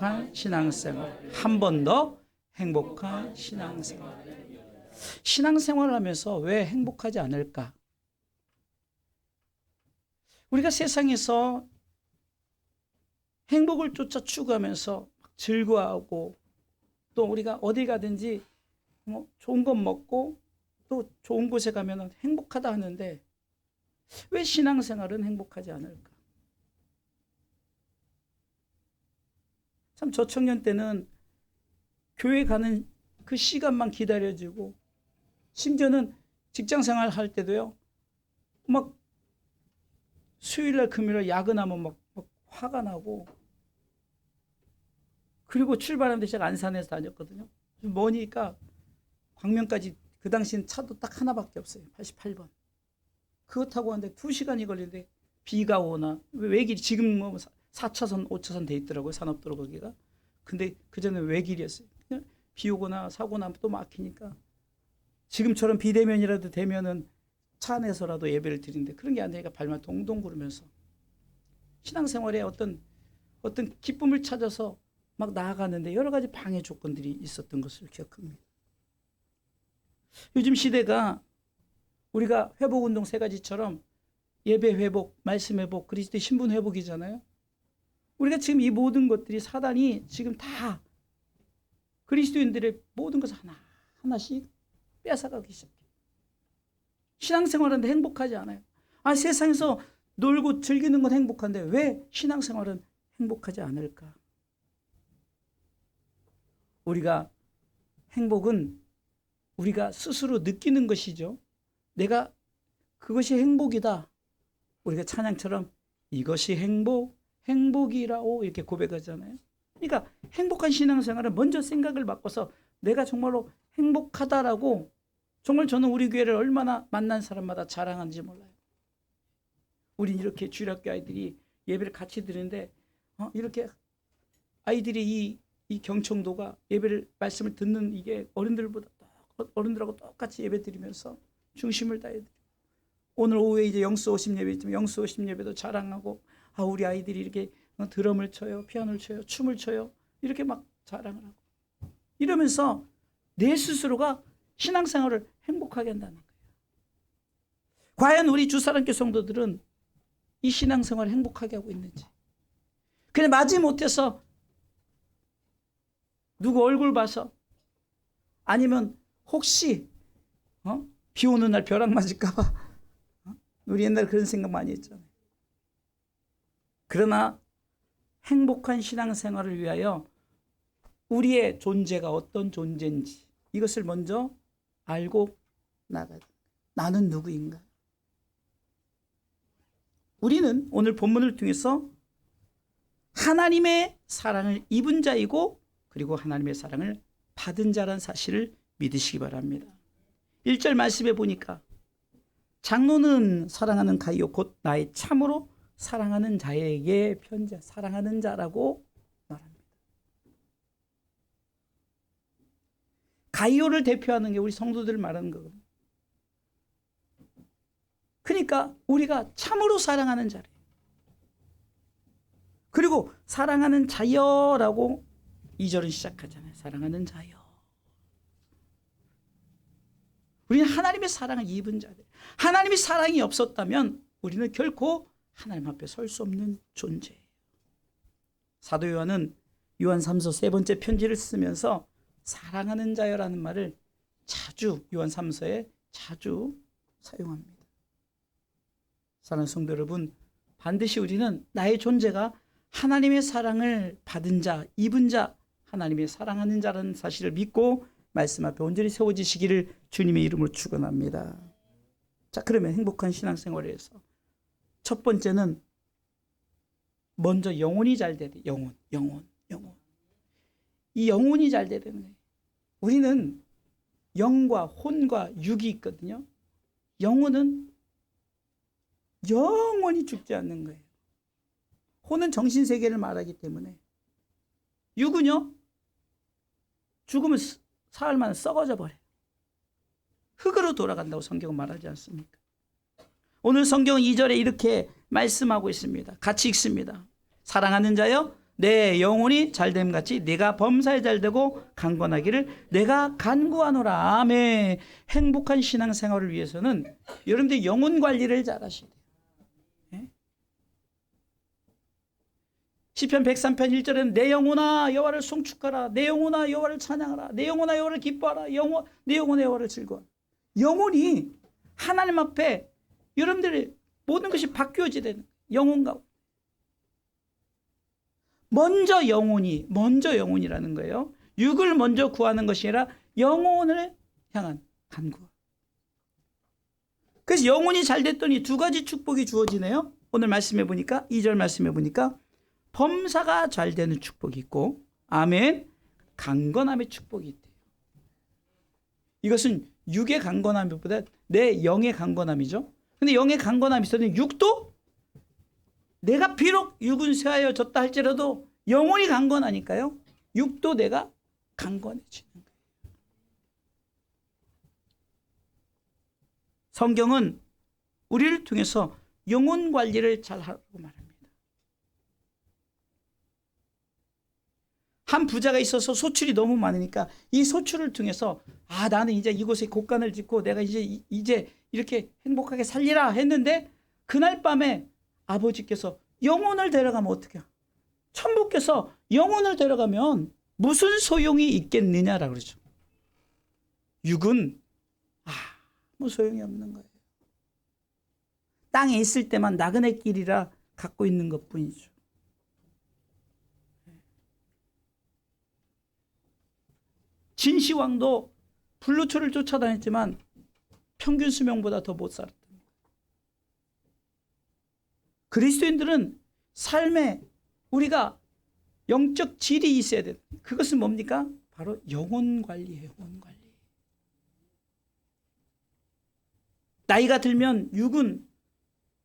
행복한 신앙생활. 한 번 더 행복한 신앙생활. 신앙생활을 하면서 왜 행복하지 않을까? 우리가 세상에서 행복을 쫓아 추구하면서 즐거워하고 또 우리가 어디 가든지 좋은 것 먹고 또 좋은 곳에 가면 행복하다 하는데 왜 신앙생활은 행복하지 않을까? 참 저청년 때는 교회 가는 그 시간만 기다려지고 심지어는 직장생활 할 때도요. 막 수요일날 금요일날 야근하면 막 화가 나고 그리고 출발하는데 제가 안산에서 다녔거든요. 좀 머니까 광명까지 그 당시엔 차도 딱 하나밖에 없어요. 88번. 그거 타고 왔는데 2시간이 걸리는데 비가 오나 외길 지금 4차선 5차선 돼 있더라고요. 산업도로 거기가. 근데 그전에 외길이었어요. 비 오거나 사고 나면 또 막히니까 지금처럼 비대면이라도 되면은 차 안에서라도 예배를 드리는데 그런 게 아니라 발만 동동 구르면서 신앙생활에 어떤 기쁨을 찾아서 막 나아가는데 여러 가지 방해 조건들이 있었던 것을 기억합니다. 요즘 시대가 우리가 회복운동 3가지처럼 예배 회복, 말씀 회복, 그리스도의 신분 회복이잖아요. 우리가 지금 이 모든 것들이 사단이 지금 다 그리스도인들의 모든 것을 하나씩 뺏어가기 시작해요. 신앙생활하는데 행복하지 않아요. 세상에서 놀고 즐기는 건 행복한데 왜 신앙생활은 행복하지 않을까? 우리가 행복은 우리가 스스로 느끼는 것이죠. 내가 그것이 행복이다. 우리가 찬양처럼 이것이 행복이라고 이렇게 고백하잖아요. 그러니까 행복한 신앙생활은 먼저 생각을 바꿔서 내가 정말로 행복하다라고 정말 저는 우리 교회를 얼마나 만난 사람마다 자랑하는지 몰라요. 우린 이렇게 주일학교 아이들이 예배를 같이 드리는데 이렇게 아이들이 이 경청도가 예배를 말씀을 듣는 이게 어른들하고 똑같이 예배 드리면서 중심을 다해드리고 오늘 오후에 이제 영수 오심 예배 있지만 영수 오심 예배도 자랑하고 우리 아이들이 이렇게 드럼을 쳐요, 피아노를 쳐요, 춤을 춰요 이렇게 막 자랑을 하고 이러면서 내 스스로가 신앙생활을 행복하게 한다는 거예요. 과연 우리 주사랑교회 성도들은 이 신앙생활을 행복하게 하고 있는지 그냥 마지못해서 누구 얼굴 봐서 아니면 혹시 비 오는 날 벼락 맞을까 봐 우리 옛날에 그런 생각 많이 했잖아요. 그러나 행복한 신앙생활을 위하여 우리의 존재가 어떤 존재인지 이것을 먼저 알고 나가야 됩니다. 나는 누구인가? 우리는 오늘 본문을 통해서 하나님의 사랑을 입은 자이고 그리고 하나님의 사랑을 받은 자라는 사실을 믿으시기 바랍니다. 1절 말씀에 보니까 장로는 사랑하는 가이오 곧 나의 참으로 사랑하는 자에게 편지한 사랑하는 자라고 말합니다. 가이오를 대표하는 게 우리 성도들을 말하는 거거든요. 그러니까 우리가 참으로 사랑하는 자래요. 그리고 사랑하는 자여라고 2절은 시작하잖아요. 사랑하는 자여. 우리는 하나님의 사랑을 입은 자들. 하나님의 사랑이 없었다면 우리는 결코 하나님 앞에 설 수 없는 존재예요. 사도 요한은 요한 3서 3번째 편지를 쓰면서 사랑하는 자여라는 말을 자주 요한 3서에 자주 사용합니다. 사랑하는 성도 여러분, 반드시 우리는 나의 존재가 하나님의 사랑을 받은 자, 입은 자, 하나님의 사랑하는 자라는 사실을 믿고 말씀 앞에 온전히 세워지시기를 주님의 이름으로 축원합니다. 자, 그러면 행복한 신앙생활을 위해서 첫 번째는 먼저 영혼이 잘 돼야 돼. 영혼. 이 영혼이 잘 돼야 되는 거예요. 우리는 영과 혼과 육이 있거든요. 영혼은 영원히 죽지 않는 거예요. 혼은 정신세계를 말하기 때문에 육은요. 죽으면 사흘 만에 썩어져 버려요. 흙으로 돌아간다고 성경은 말하지 않습니까? 오늘 성경은 2절에 이렇게 말씀하고 있습니다. 같이 읽습니다. 사랑하는 자여 내 영혼이 잘됨 같이 네가 범사에 잘되고 강건하기를 내가 간구하노라. 아멘. 행복한 신앙생활을 위해서는 여러분들 영혼 관리를 잘 하셔야 돼요. 예? 시편 103편 1절에는 내 영혼아 여호와를 송축하라. 내 영혼아 여호와를 찬양하라. 내 영혼아 여호와를 기뻐하라. 내 영혼아 여호와를 즐거워하라. 영혼이 하나님 앞에 여러분들의 모든 것이 바뀌어져야 되는 영혼과 먼저 영혼이라는 거예요. 육을 먼저 구하는 것이 아니라 영혼을 향한 간구. 그래서 영혼이 잘 됐더니 두 가지 축복이 주어지네요. 오늘 말씀해 보니까 2절 말씀해 보니까 범사가 잘 되는 축복이 있고 아멘 강건함의 축복이 있대요. 이것은 육의 강건함보다 내 영의 강건함이죠. 근데 영의 강건함이 있어도 육도 내가 비록 육은 쇠하여졌다 할지라도 영혼이 강건하니까요. 육도 내가 강건해지는 거예요. 성경은 우리를 통해서 영혼 관리를 잘 하라고 말합니다. 한 부자가 있어서 소출이 너무 많으니까 이 소출을 통해서 나는 이제 이곳에 곳간을 짓고 내가 이제 이렇게 행복하게 살리라 했는데 그날 밤에 아버지께서 영혼을 데려가면 어떻게 해요? 천부께서 영혼을 데려가면 무슨 소용이 있겠느냐라고 그러죠. 육은 아무 소용이 없는 거예요. 땅에 있을 때만 나그네 길이라 갖고 있는 것뿐이죠. 진시황도 불루초를 쫓아다녔지만 평균 수명보다 더 못 살았다. 그리스도인들은 삶에 우리가 영적 질이 있어야 돼. 그것은 뭡니까? 바로 영혼 관리예요. 영혼 관리. 나이가 들면 육은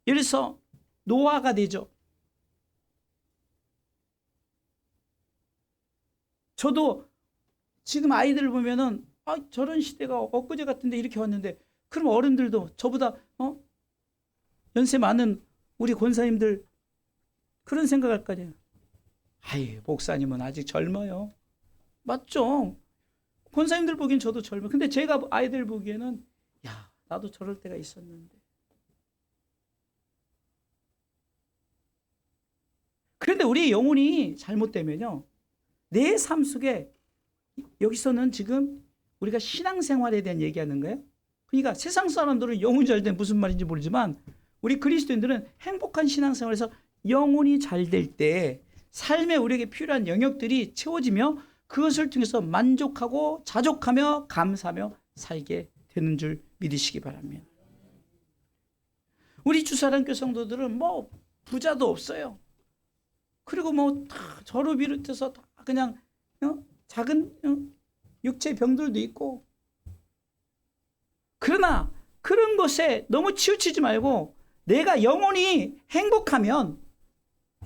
예를 들어서 노화가 되죠. 저도 지금 아이들을 보면은 저런 시대가 엊그제 같은데 이렇게 왔는데 그럼 어른들도 저보다 연세 많은 우리 권사님들 그런 생각할 거 아니에요. 목사님은 아직 젊어요. 맞죠? 권사님들 보기엔 저도 젊어요. 근데 제가 아이들 보기에는 나도 저럴 때가 있었는데. 그런데 우리 영혼이 잘못되면요. 내 삶 속에 여기서는 지금 우리가 신앙생활에 대한 얘기하는 거예요. 그러니까 세상 사람들은 영혼이 잘 된 무슨 말인지 모르지만 우리 그리스도인들은 행복한 신앙생활에서 영혼이 잘 될 때 삶에 우리에게 필요한 영역들이 채워지며 그것을 통해서 만족하고 자족하며 감사하며 살게 되는 줄 믿으시기 바랍니다. 우리 주사랑교회 성도들은 부자도 없어요. 그리고 저로 비롯해서 다 그냥 작은 육체 병들도 있고. 그러나 그런 것에 너무 치우치지 말고 내가 영혼이 행복하면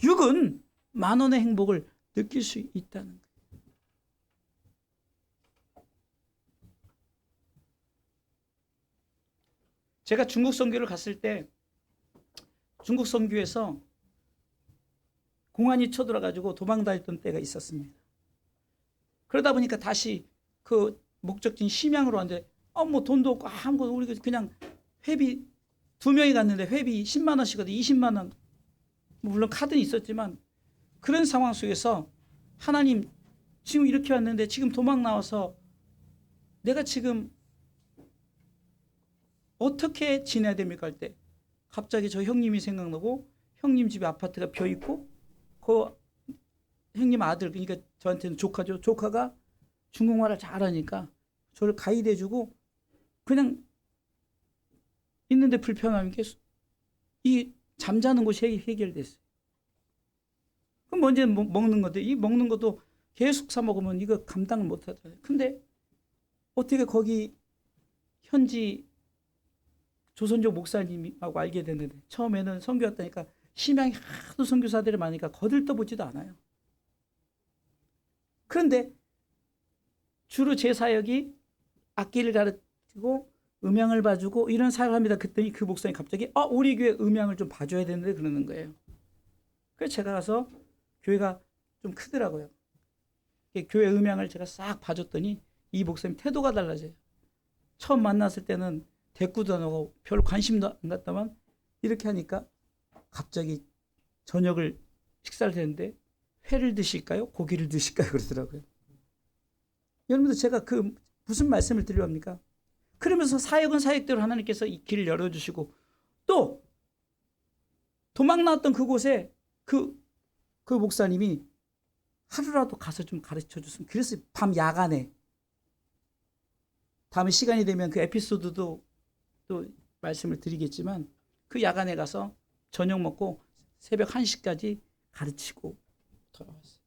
육은 만원의 행복을 느낄 수 있다는 거예요. 제가 중국 선교를 갔을 때 중국 선교에서 공안이 쳐들어가지고 도망다녔던 때가 있었습니다. 그러다 보니까 다시 그 목적지인 심양으로 왔는데 돈도 없고 아무것도 우리가 그냥 회비 2명이 갔는데 회비 10만 원씩이거든. 20만 원. 물론 카드는 있었지만 그런 상황 속에서 하나님 지금 이렇게 왔는데 지금 도망 나와서 내가 지금 어떻게 지내야 됩니까 할 때 갑자기 저 형님이 생각나고 형님 집에 아파트가 비어있고 그 형님 아들 그러니까 저한테는 조카죠. 조카가 중국말을 잘하니까 저를 가이드해주고 그냥 있는데 불편함이 계속 이 잠자는 곳이 해결됐어요. 그럼 먼저 먹는 건데 이 먹는 것도 계속 사 먹으면 이거 감당을 못 하잖아요. 근데 어떻게 거기 현지 조선족 목사님하고 알게 됐는데 처음에는 선교 왔다니까 심양이 하도 선교사들이 많으니까 거들떠보지도 않아요. 그런데 주로 제 사역이 악기를 가르치고 음향을 봐주고 이런 사역을 합니다. 그랬더니 그 목사님이 갑자기 우리 교회 음향을 좀 봐줘야 되는데 그러는 거예요. 그래서 제가 가서 교회가 좀 크더라고요. 교회 음향을 제가 싹 봐줬더니 이 목사님 태도가 달라져요. 처음 만났을 때는 대꾸도 안 하고 별 관심도 안 갖다만 이렇게 하니까 갑자기 저녁을 식사를 했는데 회를 드실까요? 고기를 드실까요? 그러더라고요. 여러분들 제가 그 무슨 말씀을 드리려 합니까? 그러면서 사역은 사역대로 하나님께서 이 길을 열어주시고 또 도망 나왔던 그곳에 그 목사님이 하루라도 가서 좀 가르쳐 줬으면. 그래서 밤 야간에 다음에 시간이 되면 그 에피소드도 또 말씀을 드리겠지만 그 야간에 가서 저녁 먹고 새벽 1시까지 가르치고 돌아왔어요.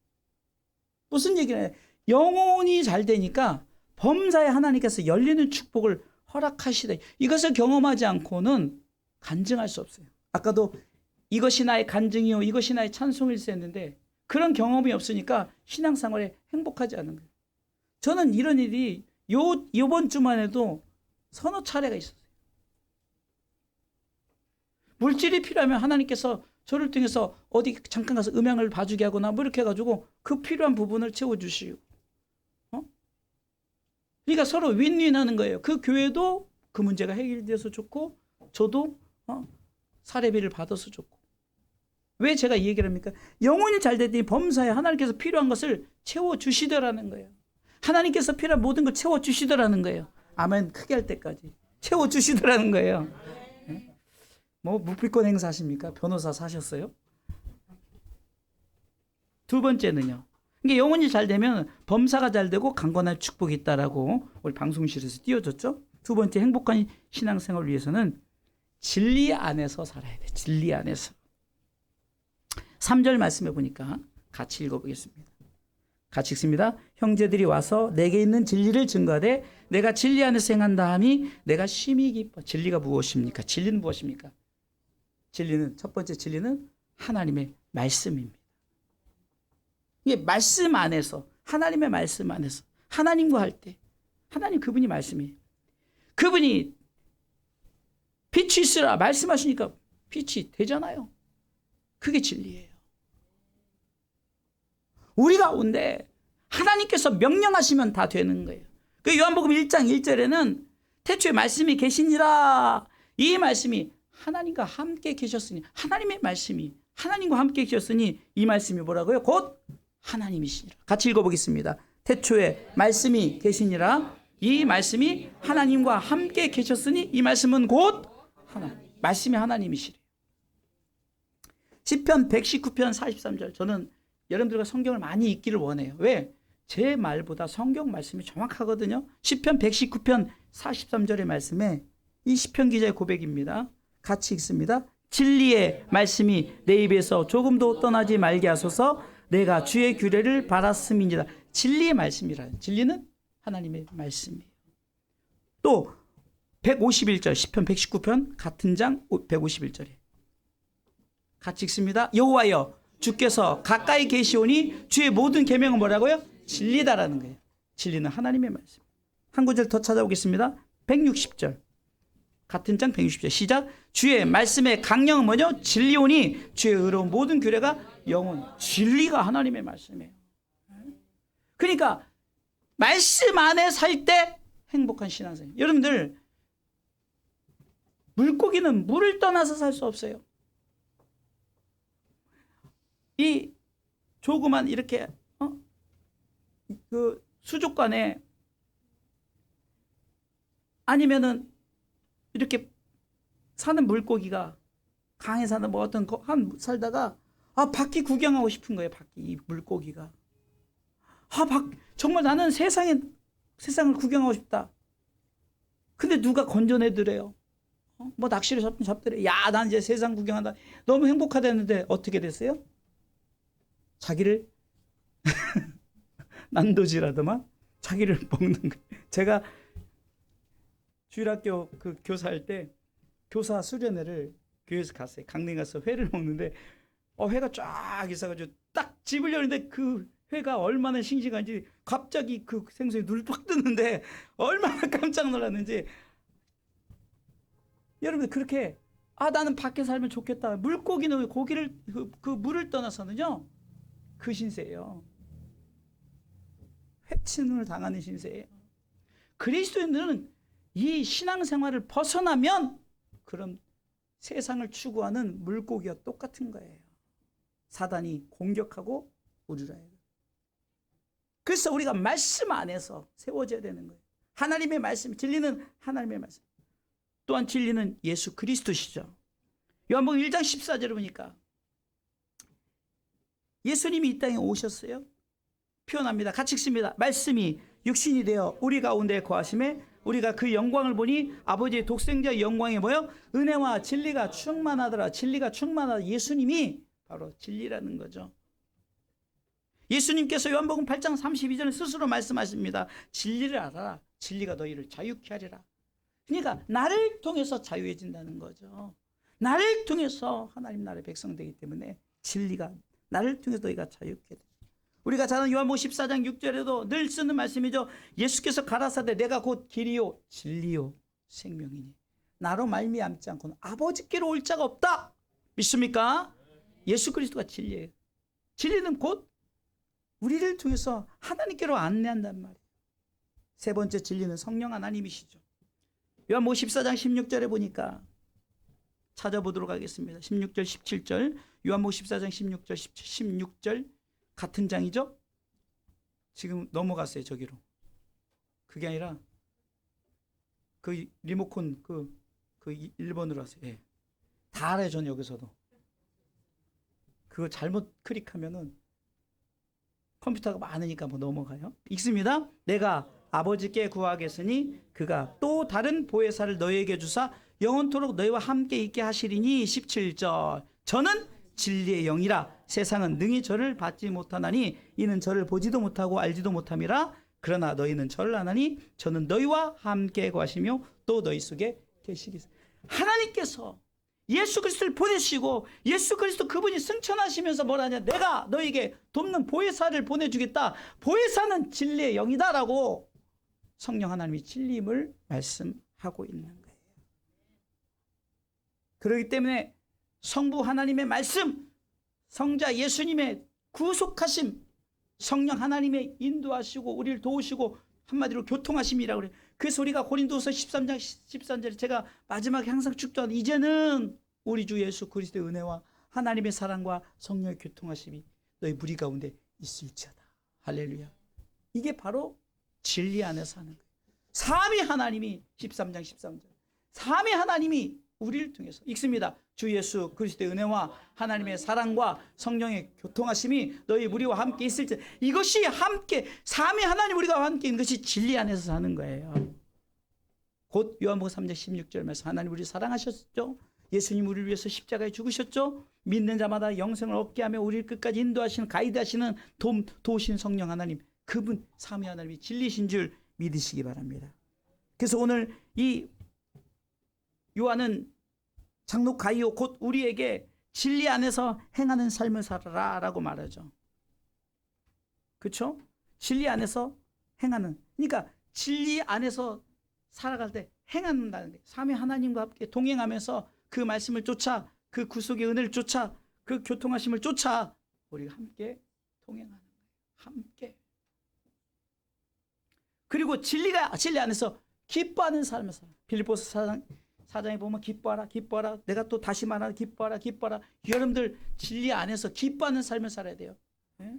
무슨 얘기를 해? 영혼이 잘 되니까 범사에 하나님께서 열리는 축복을 허락하시다. 이것을 경험하지 않고는 간증할 수 없어요. 아까도 이것이 나의 간증이요 이것이 나의 찬송일세 했는데 그런 경험이 없으니까 신앙생활에 행복하지 않은 거예요. 저는 이런 일이 이번 주만 해도 서너 차례가 있었어요. 물질이 필요하면 하나님께서 저를 통해서 어디 잠깐 가서 음향을 봐주게 하거나 뭐 이렇게 해가지고 그 필요한 부분을 채워주시고, 그러니까 서로 윈윈하는 거예요. 그 교회도 그 문제가 해결돼서 좋고 저도 사례비를 받아서 좋고. 왜 제가 이 얘기를 합니까? 영혼이 잘 됐더니 범사에 하나님께서 필요한 것을 채워주시더라는 거예요. 하나님께서 필요한 모든 걸 채워주시더라는 거예요. 아멘 크게 할 때까지 채워주시더라는 거예요. 뭐 묵비권 행사하십니까? 변호사 사셨어요? 두 번째는요. 이게 영혼이 잘 되면 범사가 잘 되고 강건한 축복이 있다라고 우리 방송실에서 띄워줬죠. 두 번째 행복한 신앙생활을 위해서는 진리 안에서 살아야 돼. 진리 안에서. 3절 말씀해 보니까 같이 읽어보겠습니다. 같이 읽습니다. 형제들이 와서 내게 있는 진리를 증거하되 내가 진리 안에서 행한다 하니 내가 심히 기뻐. 진리가 무엇입니까? 진리는 무엇입니까? 진리는 첫 번째 진리는 하나님의 말씀입니다. 이게 말씀 안에서 하나님의 말씀 안에서 하나님과 할 때 하나님 그분이 말씀이에요. 그분이 빛이 있으라 말씀하시니까 빛이 되잖아요. 그게 진리예요. 우리 가운데 하나님께서 명령하시면 다 되는 거예요. 그 요한복음 1장 1절에는 태초에 말씀이 계시니라. 이 말씀이 하나님과 함께 계셨으니 하나님의 말씀이 하나님과 함께 계셨으니 이 말씀이 뭐라고요? 곧 하나님이시니라. 같이 읽어보겠습니다. 태초에 말씀이 계시니라. 이 말씀이 하나님과 함께 계셨으니 이 말씀은 곧 하나님. 말씀이 하나님이시래요. 시편 119편 43절. 저는 여러분들과 성경을 많이 읽기를 원해요. 왜? 제 말보다 성경 말씀이 정확하거든요. 시편 119편 43절의 말씀에 이 시편 기자의 고백입니다. 같이 읽습니다. 진리의 말씀이 내 입에서 조금도 떠나지 말게 하소서. 내가 주의 규례를 바랐음이니라. 진리의 말씀이라. 진리는 하나님의 말씀이에요. 또 151절 시편 119편 같은 장 151절에 같이 읽습니다. 여호와여 주께서 가까이 계시오니 주의 모든 계명은 뭐라고요? 진리다라는 거예요. 진리는 하나님의 말씀. 한 구절 더 찾아오겠습니다. 160절 같은 장 160절 시작. 주의 말씀의 강령은 뭐냐? 진리오니 주의 의로운 모든 규례가 영원. 진리가 하나님의 말씀이에요. 그러니까 말씀 안에 살 때 행복한 신앙생활. 여러분들 물고기는 물을 떠나서 살 수 없어요. 이 조그만 이렇게 그 수족관에 아니면은 이렇게 사는 물고기가 강에 사는 뭐 어떤 한 살다가 바퀴 구경하고 싶은 거예요. 바퀴 이 물고기가 정말 나는 세상을 구경하고 싶다. 근데 누가 건져내더래요. 뭐 낚시를 잡더래. 야, 난 이제 세상 구경한다. 너무 행복하다는데 어떻게 됐어요? 자기를 난도질하더만 자기를 먹는 거예요. 제가 주일학교 그 교사할 때 교사 수련회를 교회에서 갔어요. 강릉에 가서 회를 먹는데 회가 쫙 있어가지고 딱 집을 열는데 그 회가 얼마나 싱싱한지 갑자기 그 생선이 눈을 빡 뜨는데 얼마나 깜짝 놀랐는지. 여러분들 그렇게 나는 밖에 살면 좋겠다. 물고기는 고기를 그 물을 떠나서는요 그 신세예요. 회친을 당하는 신세예요. 그리스도인들은 이 신앙생활을 벗어나면 그럼 세상을 추구하는 물고기와 똑같은 거예요. 사단이 공격하고 우리를 해요. 그래서 우리가 말씀 안에서 세워져야 되는 거예요. 하나님의 말씀, 진리는 하나님의 말씀. 또한 진리는 예수 그리스도시죠. 요한복음 1장 14절을 보니까 예수님이 이 땅에 오셨어요. 표현합니다. 같이 읽습니다. 말씀이 육신이 되어 우리 가운데 거하심에 우리가 그 영광을 보니 아버지의 독생자의 영광이 뭐요? 은혜와 진리가 충만하더라. 진리가 충만하다. 예수님이 바로 진리라는 거죠. 예수님께서 요한복음 8장 32절에 스스로 말씀하십니다. 진리를 알아라. 진리가 너희를 자유케 하리라. 그러니까 나를 통해서 자유해진다는 거죠. 나를 통해서 하나님 나라의 백성 되기 때문에 진리가 나를 통해서 너희가 자유케 돼. 우리가 잘 아는 요한복음 14장 6절에도 늘 쓰는 말씀이죠. 예수께서 가라사대 내가 곧 길이요 진리요 생명이니 나로 말미암지 않고는 아버지께로 올 자가 없다. 믿습니까? 예수 그리스도가 진리예요. 진리는 곧 우리를 통해서 하나님께로 안내한단 말이에요. 세 번째 진리는 성령 하나님이시죠. 요한복음 14장 16절에 보니까 찾아보도록 하겠습니다. 16절 17절 요한복음 14장 16절 16절 같은 장이죠? 지금 넘어갔어요. 저기로. 그게 아니라 그 리모컨 그 1번으로 하세요. 예. 다 알아요. 전 여기서도. 그거 잘못 클릭하면은 컴퓨터가 많으니까 뭐 넘어가요. 읽습니다. 내가 아버지께 구하겠으니 그가 또 다른 보혜사를 너희에게 주사 영원토록 너희와 함께 있게 하시리니 17절 저는 진리의 영이라 세상은 능히 저를 받지 못하나니 이는 저를 보지도 못하고 알지도 못함이라 그러나 너희는 저를 아나니 저는 너희와 함께 거하시며 또 너희 속에 계시겠습니다. 하나님께서 예수 그리스도를 보내시고 예수 그리스도 그분이 승천하시면서 뭐라냐 내가 너에게 돕는 보혜사를 보내주겠다. 보혜사는 진리의 영이다라고 성령 하나님이 진리임을 말씀하고 있는 거예요. 그렇기 때문에 성부 하나님의 말씀, 성자 예수님의 구속하심, 성령 하나님의 인도하시고 우리를 도우시고 한마디로 교통하심이라고 그래요. 그래서 우리가 고린도서 13장 13절에 제가 마지막에 항상 축도하는 이제는 우리 주 예수 그리스도의 은혜와 하나님의 사랑과 성령의 교통하심이 너희 무리 가운데 있을지어다. 할렐루야. 이게 바로 진리 안에서 하는 거예요. 삼위 하나님이 13장 13절 삼위 하나님이 우리를 통해서 읽습니다. 주 예수 그리스도의 은혜와 하나님의 사랑과 성령의 교통하심이 너희 무리와 함께 있을지 이것이 함께 삼위 하나님 우리가 함께 있는 것이 진리 안에서 사는 거예요. 곧 요한복음 3장 16절 말씀 하나님 우리 사랑하셨죠. 예수님 우리를 위해서 십자가에 죽으셨죠. 믿는 자마다 영생을 얻게 하며 우리를 끝까지 인도하시는 가이드하시는 도우신 성령 하나님 그분 삼위 하나님이 진리신 줄 믿으시기 바랍니다. 그래서 오늘 이 요한은 장로 가이오 곧 우리에게 진리 안에서 행하는 삶을 살아라 라고 말하죠. 그렇죠? 진리 안에서 행하는 그러니까 진리 안에서 살아갈 때 행한다는 거예요. 삼위 하나님과 함께 동행하면서 그 말씀을 쫓아 그 구속의 은혜를 쫓아 그 교통하심을 쫓아 우리가 함께 동행하는 거예요. 함께. 그리고 진리 안에서 기뻐하는 삶을 살아. 빌립보서 4장에 보면 기뻐하라 기뻐하라 내가 또 다시 말하라 기뻐하라 기뻐하라 여러분들 진리 안에서 기뻐하는 삶을 살아야 돼요. 예?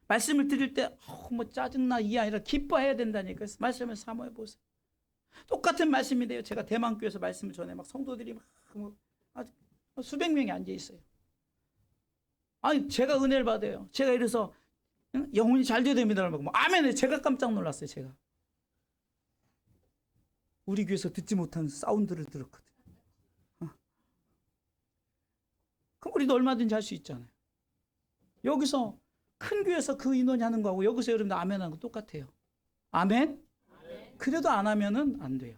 말씀을 들을 때 뭐 짜증나 이게 아니라 기뻐해야 된다니까. 말씀을 사모해 보세요. 똑같은 말씀인데요. 제가 대만교회에서 말씀을 전해 막 성도들이 막 수백 명이 앉아 있어요. 아니 제가 은혜를 받아요. 제가 이래서 영혼이 잘 돼야 됩니다. 아멘. 제가 깜짝 놀랐어요. 제가 우리 교회에서 듣지 못한 사운드를 들었거든요. 그럼 우리도 얼마든지 할 수 있잖아요. 여기서 큰 교회에서 그 인원이 하는 거하고 여기서 여러분들 아멘 하는 거 똑같아요. 아멘? 그래도 안 하면은 안 돼요.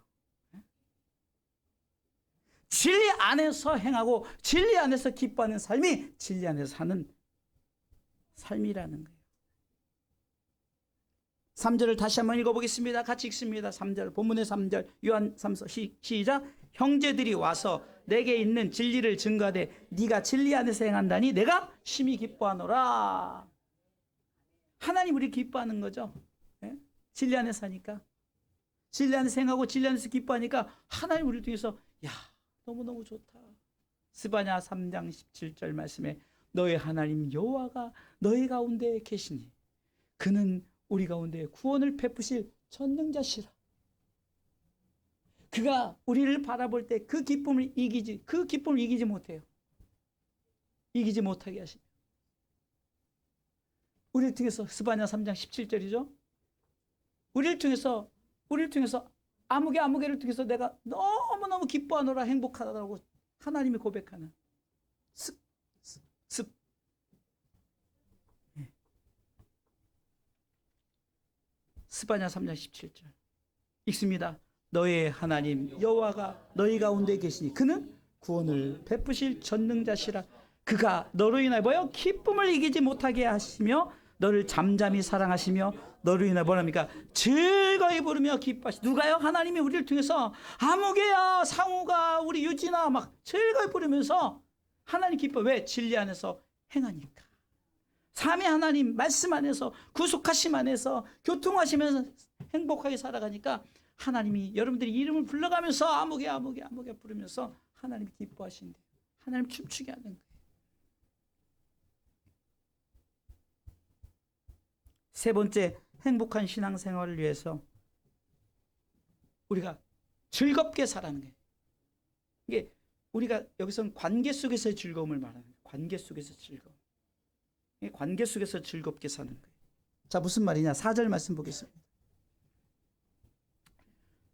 진리 안에서 행하고 진리 안에서 기뻐하는 삶이 진리 안에서 사는 삶이라는 거예요. 3절을 다시 한번 읽어보겠습니다. 같이 읽습니다. 3절 본문의 3절 요한 3서 시작 형제들이 와서 내게 있는 진리를 증거하되 네가 진리 안에서 행한다니 내가 심히 기뻐하노라. 하나님 우리 기뻐하는 거죠. 예? 진리 안에 사니까. 진리 안에서 생하고 진리 안에서 기뻐하니까 하나님 우리를 통해서 야 너무너무 좋다. 스바냐 3장 17절 말씀에 너의 하나님 여호와가 너희 가운데 계시니 그는 우리 가운데 구원을 베푸실 전능자시라. 그가 우리를 바라볼 때 그 기쁨을 이기지 못해요. 이기지 못하게 하시며 우리를 통해서 스바냐 3장 17절이죠. 우리를 통해서 아무개를 통해서 내가 너무너무 기뻐하노라 행복하다고 하나님이 고백하는 습. 스바냐 3장 17절 읽습니다. 너의 하나님 여호와가 너희 가운데 계시니 그는 구원을 베푸실 전능자시라. 그가 너로 인하여 뭐요? 기쁨을 이기지 못하게 하시며 너를 잠잠히 사랑하시며 너로 인하여 뭐랍니까? 즐거이 부르며 기뻐하시. 누가요? 하나님이 우리를 통해서 아무개야 상우가 우리 유진아 막 즐거이 부르면서 하나님 기뻐. 왜? 진리 안에서 행하니까. 삼위 하나님 말씀 안에서 구속하심 안에서 교통하시면서 행복하게 살아가니까 하나님이 여러분들이 이름을 불러가면서 아무개 부르면서 하나님이 기뻐하신대요. 하나님 춤추게 하는 거예요. 세 번째, 행복한 신앙생활을 위해서 우리가 즐겁게 살아가는 거예요. 이게 우리가 여기서는 관계 속에서의 즐거움을 말하는 거예요. 관계 속에서 즐거움. 관계 속에서 즐겁게 사는 거예요. 자, 무슨 말이냐? 4절 말씀 보겠습니다.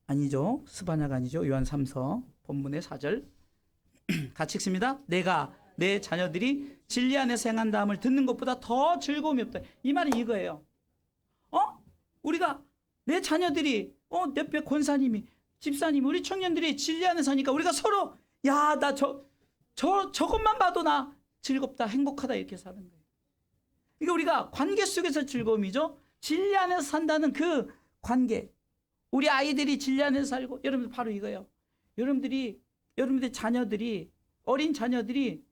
아니죠. 스바냐가 아니죠. 요한 3서 본문의 4절 같이 읽습니다. 내가 내 자녀들이 진리 안에서 행한 다음을 듣는 것보다 더 즐거움이 없다. 이 말은 이거예요. 우리가 내 자녀들이 내 권사님이 집사님 우리 청년들이 진리 안에 사니까 우리가 서로 야 나 저것만 봐도 나 즐겁다 행복하다 이렇게 사는 거예요. 이게 우리가 관계 속에서 즐거움이죠. 진리 안에서 산다는 그 관계. 우리 아이들이 진리 안에서 살고 여러분들 바로 이거예요. 여러분들 자녀들이 어린 자녀들이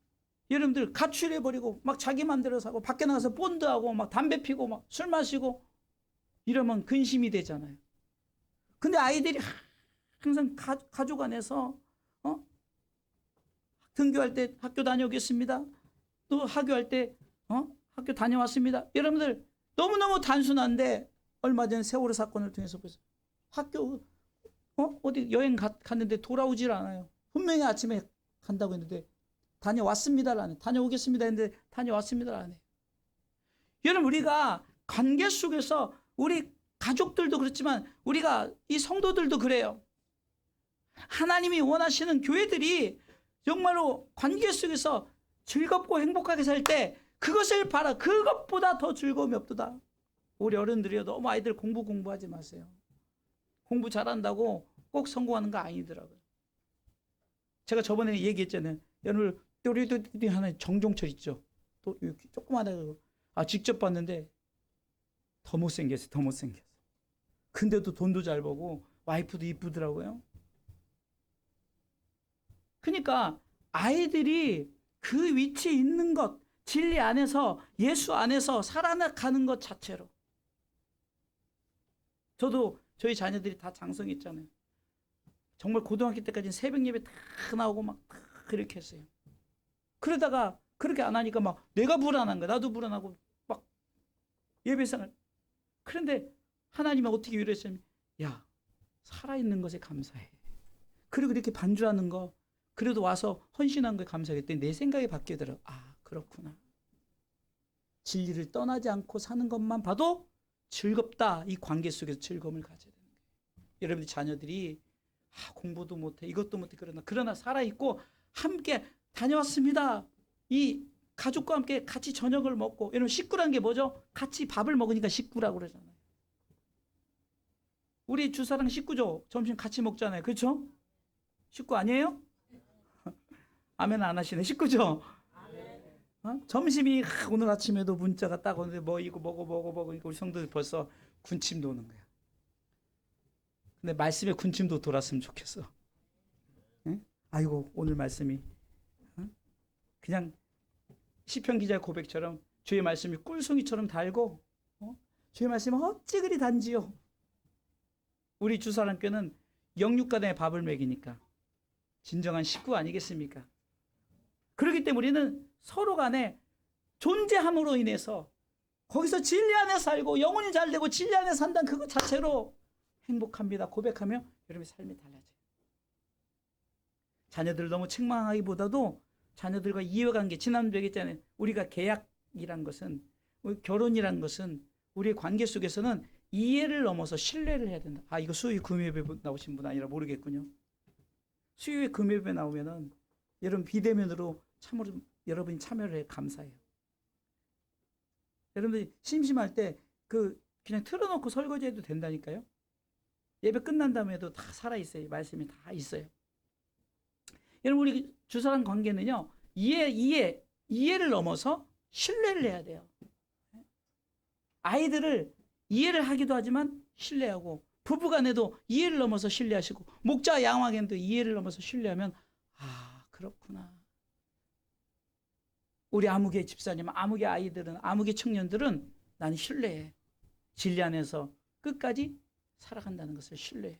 여러분들 가출해버리고 막 자기 맘대로 사고 밖에 나가서 본드하고 막 담배 피고 막 술 마시고 이러면 근심이 되잖아요. 근데 아이들이 항상 가족 안에서 등교할 때 학교 다녀오겠습니다. 또 학교할 때 학교 다녀왔습니다. 여러분들 너무너무 단순한데 얼마 전에 세월호 사건을 통해서 보세요. 학교 어디 여행 갔는데 돌아오질 않아요. 분명히 아침에 간다고 했는데 다녀왔습니다를 안 해요. 다녀오겠습니다 했는데 다녀왔습니다를 안 해요. 여러분 우리가 관계 속에서 우리 가족들도 그렇지만 우리가 이 성도들도 그래요. 하나님이 원하시는 교회들이 정말로 관계 속에서 즐겁고 행복하게 살 때 그것을 바라 그것보다 더 즐거움이 없도다. 우리 어른들이요 너무 아이들 공부하지 마세요. 공부 잘한다고 꼭 성공하는 거 아니더라고요. 제가 저번에 얘기했잖아요. 여러분 우리 하나 정종철 있죠. 또 조그마하다고 직접 봤는데 더 못생겼어요. 근데도 돈도 잘 벌고 와이프도 이쁘더라고요. 그러니까 아이들이 그 위치에 있는 것, 진리 안에서 예수 안에서 살아가는 것 자체로. 저도 저희 자녀들이 다 장성했잖아요. 정말 고등학교 때까지는 새벽 예배 다 나오고 막 그렇게 했어요. 그러다가 그렇게 안 하니까 막 내가 불안한 거야. 나도 불안하고 막 예배생활. 그런데 하나님은 어떻게 위로했냐면 야 살아있는 것에 감사해. 그리고 이렇게 반주하는 거 그래도 와서 헌신한 거에 감사했더니 내 생각이 바뀌더라고. 그렇구나. 진리를 떠나지 않고 사는 것만 봐도 즐겁다. 이 관계 속에서 즐거움을 가져야 되는 거예요. 여러분들 자녀들이 공부도 못해 이것도 못해 그러나 살아있고 함께 다녀왔습니다. 이 가족과 함께 같이 저녁을 먹고 여러분 식구라는 게 뭐죠? 같이 밥을 먹으니까 식구라고 그러잖아요. 우리 주사랑 식구죠. 점심 같이 먹잖아요. 그렇죠? 식구 아니에요? 아멘 안 하시네. 식구죠? 점심이 오늘 아침에도 문자가 딱 오는데 뭐 이거 먹어 우리 성도들 벌써 군침 도는 거야. 근데 말씀에 군침도 돌았으면 좋겠어. 응? 아이고 오늘 말씀이 그냥 시편 기자의 고백처럼 주의 말씀이 꿀송이처럼 달고 주의 말씀은 어찌 그리 단지요. 우리 주사랑교는 영육간에 밥을 먹이니까 진정한 식구 아니겠습니까? 그렇기 때문에 우리는 서로 간에 존재함으로 인해서 거기서 진리 안에 살고 영혼이 잘 되고 진리 안에 산다는 그것 자체로 행복합니다. 고백하며 여러분의 삶이 달라져요. 자녀들 너무 책망하기보다도 자녀들과 이해관계, 지난주에 얘기했잖아요. 우리가 계약이란 것은, 결혼이란 것은 우리의 관계 속에서는 이해를 넘어서 신뢰를 해야 된다. 아, 이거 수요일 금요일에 나오신 분 아니라 모르겠군요. 수요일 금요일에 나오면은 여러분 비대면으로 참으로 여러분이 참여를 해 감사해요. 여러분들이 심심할 때 그냥 틀어놓고 설거지해도 된다니까요. 예배 끝난 다음에도 다 살아있어요. 말씀이 다 있어요. 여러분 우리 주사랑 관계는요. 이해를 넘어서 신뢰를 해야 돼요. 아이들을 이해를 하기도 하지만 신뢰하고 부부간에도 이해를 넘어서 신뢰하시고 목자 양왕에도 이해를 넘어서 신뢰하면 아 그렇구나. 우리 아무개 집사님, 아무개 아이들은, 아무개 청년들은 나는 신뢰해. 진리 안에서 끝까지 살아간다는 것을 신뢰해.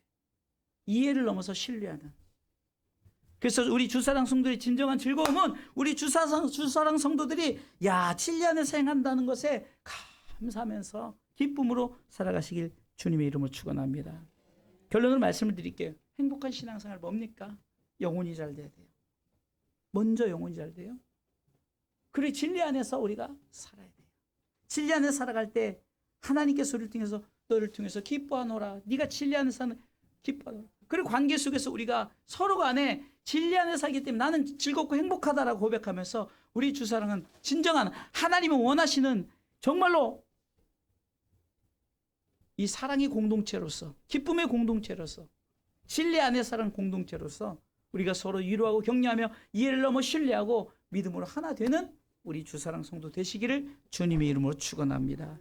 이해를 넘어서 신뢰하는. 그래서 우리 주사랑 성도들의 진정한 즐거움은 우리 주사랑 성도들이 진리 안에서 행한다는 것에 감사하면서 기쁨으로 살아가시길 주님의 이름으로 축원합니다. 결론으로 말씀을 드릴게요. 행복한 신앙생활 뭡니까? 영혼이 잘 돼야 돼요. 먼저 영혼이 잘 돼요. 그리고 진리 안에서 우리가 살아야 돼요. 진리 안에 살아갈 때 하나님께서 우리를 통해서 너를 통해서 기뻐하노라. 네가 진리 안에 사는 기뻐하노라. 그리고 관계 속에서 우리가 서로 간에 진리 안에 살기 때문에 나는 즐겁고 행복하다라고 고백하면서 우리 주사랑은 진정한 하나님은 원하시는 정말로 이 사랑의 공동체로서 기쁨의 공동체로서 진리 안에 사는 공동체로서 우리가 서로 위로하고 격려하며 이해를 넘어 신뢰하고 믿음으로 하나 되는 우리 주사랑 성도 되시기를 주님의 이름으로 축원합니다.